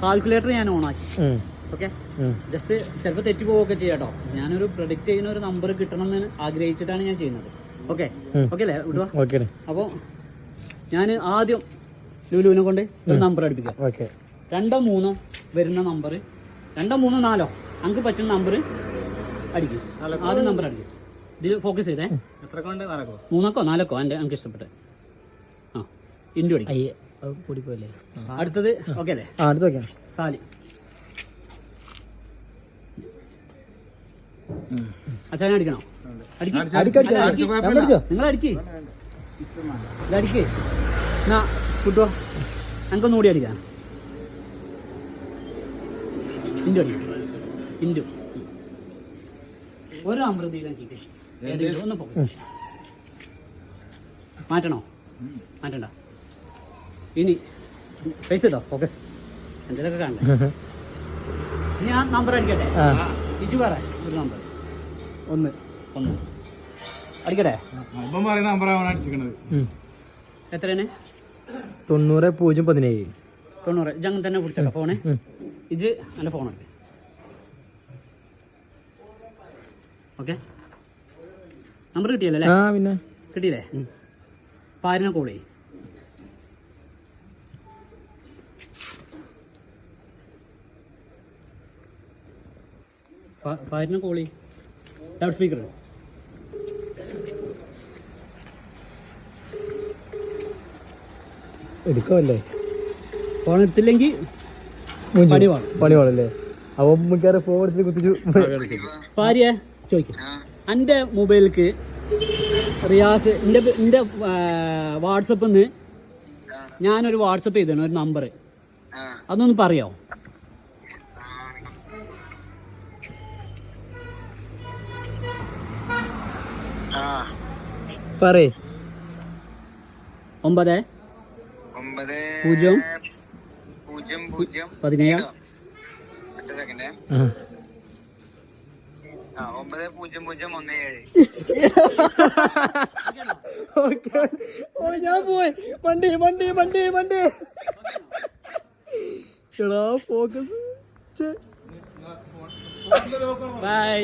Calculator ഞാൻ ഓണാക്കി. Okay, just ചിലപ്പോൾ തെറ്റി പോവുകയൊക്കെ ചെയ്യാം കേട്ടോ. ഞാനൊരു പ്രൊഡിക്റ്റ് ചെയ്യുന്ന ഒരു നമ്പർ കിട്ടണം എന്ന് ആഗ്രഹിച്ചിട്ടാണ് ഞാൻ ചെയ്യുന്നത്. ഓക്കെ ഓക്കെ അല്ലേ വിടുക? അപ്പോൾ ഞാൻ ആദ്യം ലുലുവിനെ കൊണ്ട് ഒരു നമ്പർ അടുപ്പിക്കാം. 2 3 വരുന്ന നമ്പർ 2 3 4 അങ്ങ് പറ്റുന്ന നമ്പർ അടിക്കും. ആദ്യം നമ്പർ അടിക്കും. ഇതിൽ ഫോക്കസ് ചെയ്തേ. എത്ര കൊണ്ട് 3 4 എൻ്റെ എനിക്ക് ഇഷ്ടപ്പെട്ടെ. ആ ഇൻഡു അടിക്കും. അടുത്തത് ഓക്കെ അല്ലേ? സാലി. അച്ഛനെ അടിക്കണോ? നിങ്ങൾ അടിക്ക് ഇതടിക്ക്. എന്നാ കിട്ടുമോ? ഞങ്ങൾക്കൊന്നും കൂടി അടിക്കാം. ഇൻഡു അടിക്കും. ഇൻഡു ഒരു അമൃതയിലേക്ക് ഒന്ന് ഫോക്കസ്. മാറ്റണോ? മാറ്റണ്ട. ഇനി ഫേസ് ചെയ്തോ? ഫോക്കസ് എന്തെങ്കിലുമൊക്കെ കാണണ്ടേ? ഇനി ആ നമ്പർ അടിക്കട്ടെ. ഇജു പറ ഒരു നമ്പർ. 1 അടിക്കട്ടെ. എത്രയാണ്? 90 017. 90. ജങ്ങ് തന്നെ പിടിച്ചോ ഫോണ്. ഇജ് നല്ല ഫോണല്ലേ? ഓക്കെ, നമ്പർ കിട്ടിയല്ലേ? പിന്നെ കിട്ടിയില്ലേ? പാരിനെ കോൾ ചെയ്യും. പാരിനെ കോൾ ചെയ്യും. Loud speaker. എടുക്കല്ലേ? ഫോൺ എടുത്തില്ലെങ്കിൽ പണി പാടല്ലേ? അപ്പൊ മിക്കവാറും ഫോൺ എടുത്ത് കുത്തിച്ചു. ഭാര്യ ചോദിക്കും, എൻ്റെ മൊബൈലിക്ക് റിയാസ് എൻ്റെ വാട്സപ്പിൽ നിന്ന് ഞാനൊരു വാട്സപ്പ് ചെയ്തതാണ് ഒരു നമ്പർ. അതൊന്ന് പറയാമോ? പറയേ. 9 0 17 ഞാൻ പോയി. വണ്ടി എടാ ഫോക്കസ്. ബൈ.